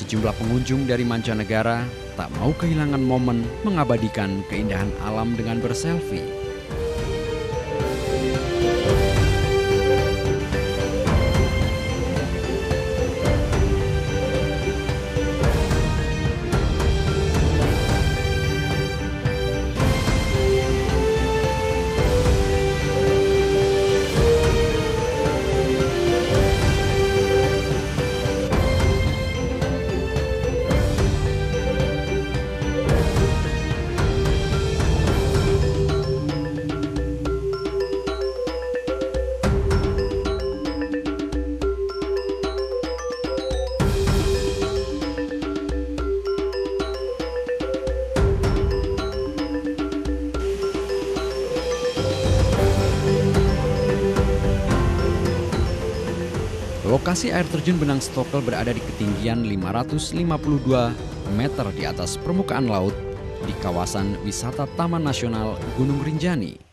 Sejumlah pengunjung dari mancanegara tak mau kehilangan momen mengabadikan keindahan alam dengan berselfie. Lokasi air terjun Benang Stokel berada di ketinggian 552 meter di atas permukaan laut di kawasan wisata Taman Nasional Gunung Rinjani.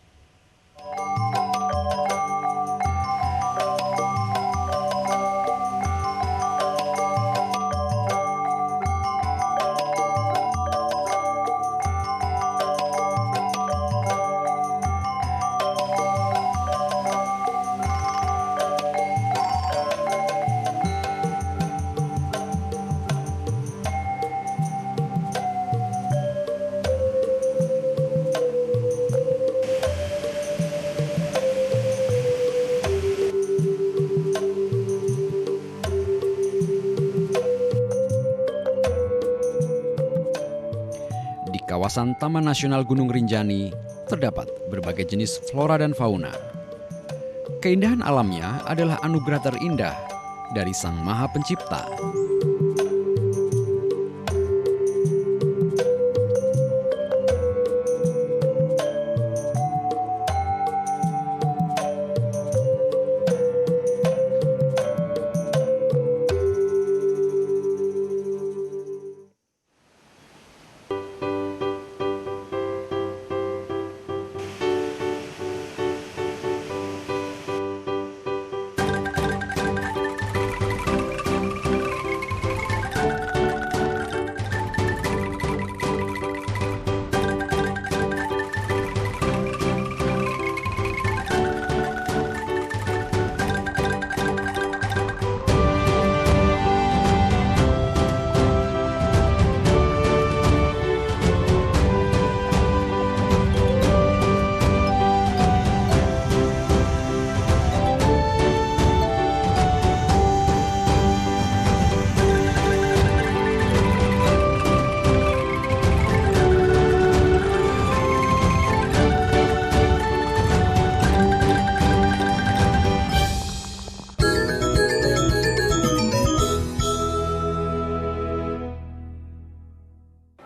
Di kawasan Taman Nasional Gunung Rinjani terdapat berbagai jenis flora dan fauna. Keindahan alamnya adalah anugerah terindah dari Sang Maha Pencipta.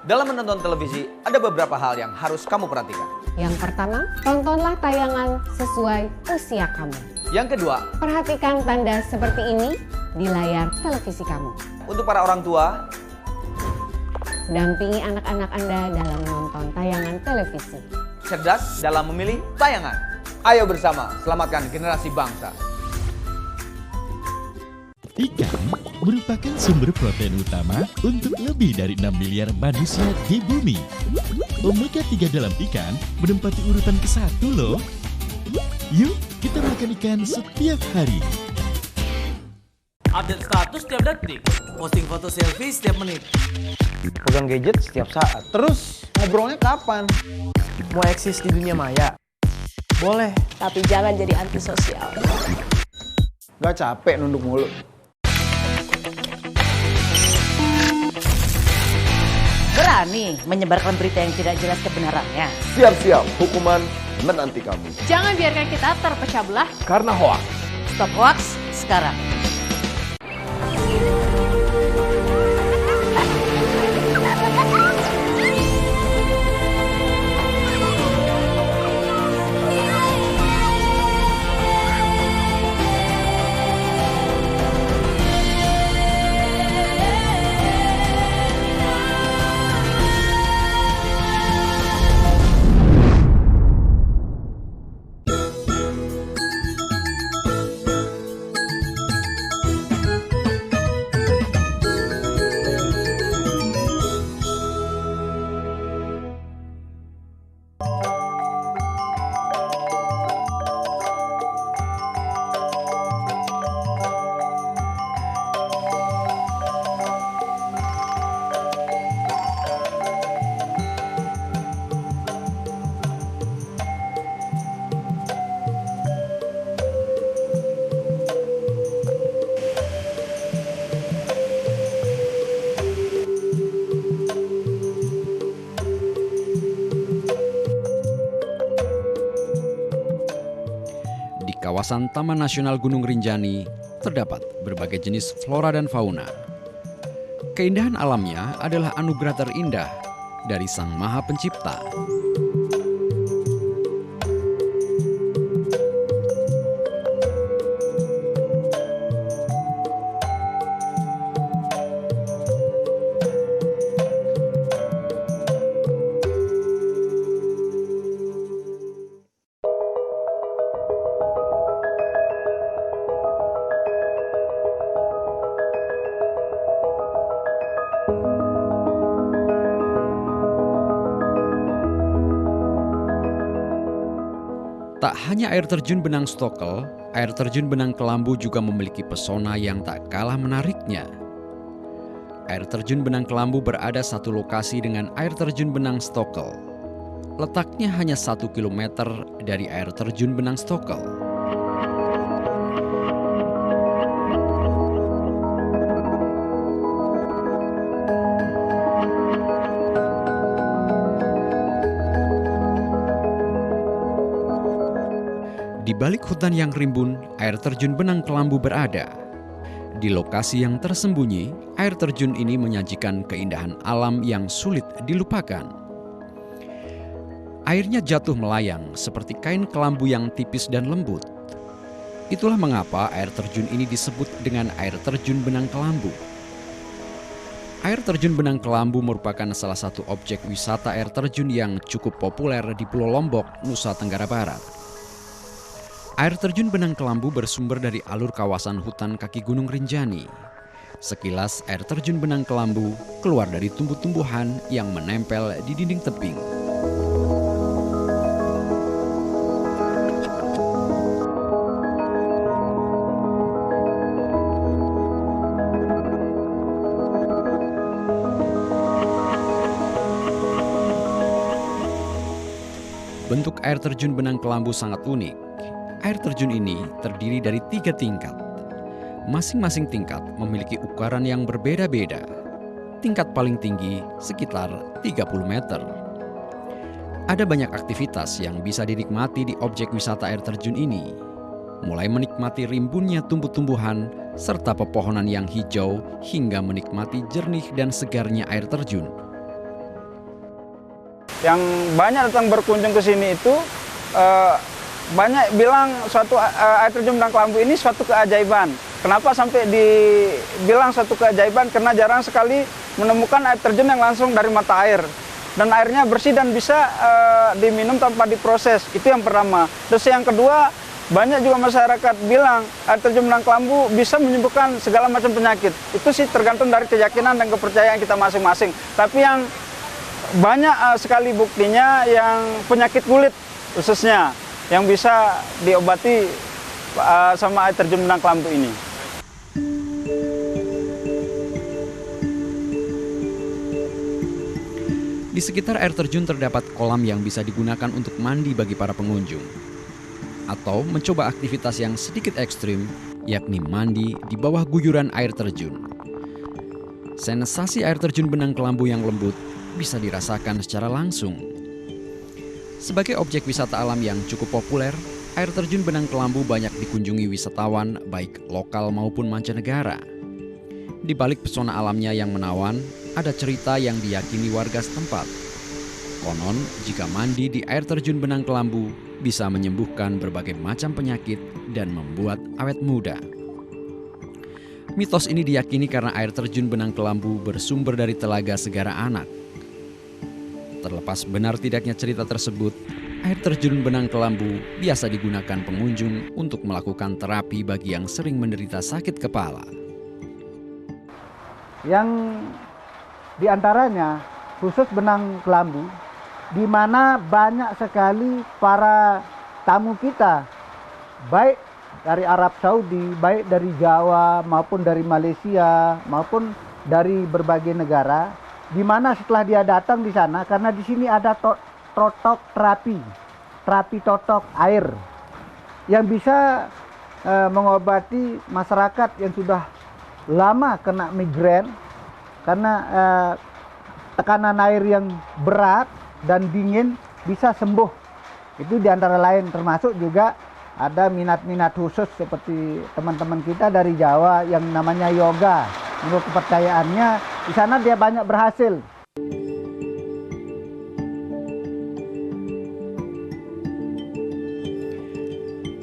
Dalam menonton televisi, ada beberapa hal yang harus kamu perhatikan. Yang pertama, tontonlah tayangan sesuai usia kamu. Yang kedua, Perhatikan tanda seperti ini di layar televisi kamu. untuk para orang tua, Dampingi anak-anak Anda dalam menonton tayangan televisi. cerdas dalam memilih tayangan. Ayo bersama, selamatkan generasi bangsa. Ikan merupakan sumber protein utama untuk lebih dari 6 miliar manusia di bumi. Omega 3 dalam ikan menempati urutan ke-1 loh. Yuk, kita makan ikan setiap hari. Update status setiap detik, posting foto selfie setiap menit. Pegang gadget setiap saat. Terus ngobrolnya kapan? Mau eksis di dunia maya? Boleh. Tapi jangan jadi antisosial. Gak capek nunduk mulu. Berani menyebarkan berita yang tidak jelas kebenarannya. Siap-siap, hukuman menanti kamu. Jangan biarkan kita terpecah belah Karena hoax. Stop hoax sekarang. kawasan Taman Nasional Gunung Rinjani terdapat berbagai jenis flora dan fauna. Keindahan alamnya adalah anugerah terindah dari Sang Maha Pencipta. Tak hanya air terjun Benang Stokel, air terjun Benang Kelambu juga memiliki pesona yang tak kalah menariknya. Air terjun Benang Kelambu berada satu lokasi dengan air terjun Benang Stokel. Letaknya hanya 1 km dari air terjun Benang Stokel. Di balik hutan yang rimbun, air terjun Benang Kelambu berada. Di lokasi yang tersembunyi, air terjun ini menyajikan keindahan alam yang sulit dilupakan. Airnya jatuh melayang seperti kain kelambu yang tipis dan lembut. Itulah mengapa air terjun ini disebut dengan air terjun Benang Kelambu. Air terjun Benang Kelambu merupakan salah satu objek wisata air terjun yang cukup populer di Pulau Lombok, Nusa Tenggara Barat. Air terjun Benang Kelambu bersumber dari alur kawasan hutan kaki Gunung Rinjani. Sekilas air terjun Benang Kelambu keluar dari tumbuh-tumbuhan yang menempel di dinding tebing. Bentuk air terjun Benang Kelambu sangat unik. Air terjun ini terdiri dari 3 tingkat. Masing-masing tingkat memiliki ukuran yang berbeda-beda. Tingkat paling tinggi sekitar 30 meter. Ada banyak aktivitas yang bisa dinikmati di objek wisata air terjun ini. Mulai menikmati rimbunnya tumbuh-tumbuhan serta pepohonan yang hijau hingga menikmati jernih dan segarnya air terjun. Yang banyak datang berkunjung ke sini itu banyak bilang suatu air terjun Benang Kelambu ini suatu keajaiban. Kenapa sampai dibilang suatu keajaiban? Karena jarang sekali menemukan air terjun yang langsung dari mata air. Dan airnya bersih dan bisa diminum tanpa diproses. Itu yang pertama. Terus yang kedua, banyak juga masyarakat bilang air terjun Benang Kelambu bisa menyembuhkan segala macam penyakit. Itu sih tergantung dari keyakinan dan kepercayaan kita masing-masing. Tapi yang banyak sekali buktinya yang penyakit kulit khususnya yang bisa diobati sama air terjun Benang Kelambu ini. Di sekitar air terjun terdapat kolam yang bisa digunakan untuk mandi bagi para pengunjung. Atau mencoba aktivitas yang sedikit ekstrim, yakni mandi di bawah guyuran air terjun. Sensasi air terjun Benang Kelambu yang lembut bisa dirasakan secara langsung. Sebagai objek wisata alam yang cukup populer, air terjun Benang Kelambu banyak dikunjungi wisatawan baik lokal maupun mancanegara. Di balik pesona alamnya yang menawan, ada cerita yang diyakini warga setempat. Konon, jika mandi di air terjun Benang Kelambu bisa menyembuhkan berbagai macam penyakit dan membuat awet muda. Mitos ini diyakini karena air terjun Benang Kelambu bersumber dari Telaga Segara Anak. Terlepas benar tidaknya cerita tersebut, air terjun Benang Kelambu biasa digunakan pengunjung untuk melakukan terapi bagi yang sering menderita sakit kepala. Yang diantaranya khusus Benang Kelambu, di mana banyak sekali para tamu kita, baik dari Arab Saudi, baik dari Jawa maupun dari Malaysia maupun dari berbagai negara, di mana setelah dia datang di sana, karena di sini ada totok terapi totok air yang bisa mengobati masyarakat yang sudah lama kena migrain karena tekanan air yang berat dan dingin bisa sembuh. Itu diantara lain, termasuk juga ada minat-minat khusus seperti teman-teman kita dari Jawa yang namanya yoga. Menurut kepercayaannya, di sana dia banyak berhasil.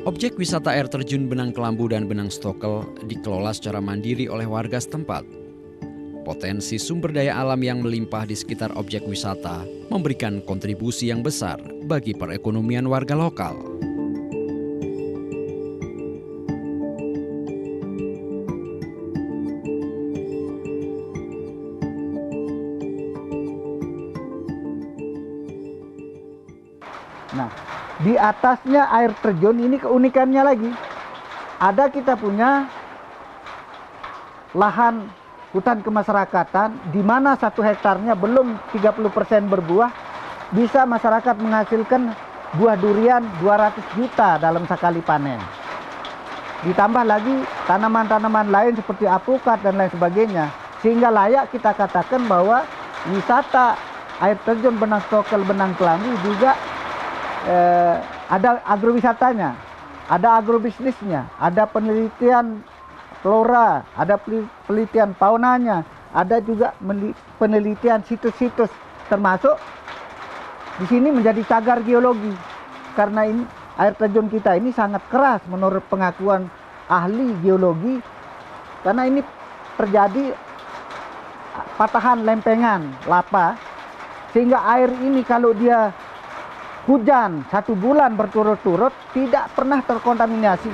Objek wisata air terjun Benang Kelambu dan Benang Stokel dikelola secara mandiri oleh warga setempat. Potensi sumber daya alam yang melimpah di sekitar objek wisata memberikan kontribusi yang besar bagi perekonomian warga lokal. Nah, di atasnya air terjun ini keunikannya lagi. Ada kita punya lahan hutan kemasyarakatan di mana 1 hektarnya belum 30% berbuah, bisa masyarakat menghasilkan buah durian 200 juta dalam sekali panen. Ditambah lagi tanaman-tanaman lain seperti apukat dan lain sebagainya, sehingga layak kita katakan bahwa wisata air terjun Benang Stokel Benang Kelambu juga ada agrowisatanya, ada agrobisnisnya, ada penelitian flora, ada penelitian faunanya, ada juga penelitian situs-situs, termasuk di sini menjadi cagar geologi. Karena ini air terjun kita ini sangat keras menurut pengakuan ahli geologi, karena ini terjadi patahan lempengan lava, sehingga air ini kalau dia hujan 1 bulan berturut-turut tidak pernah terkontaminasi.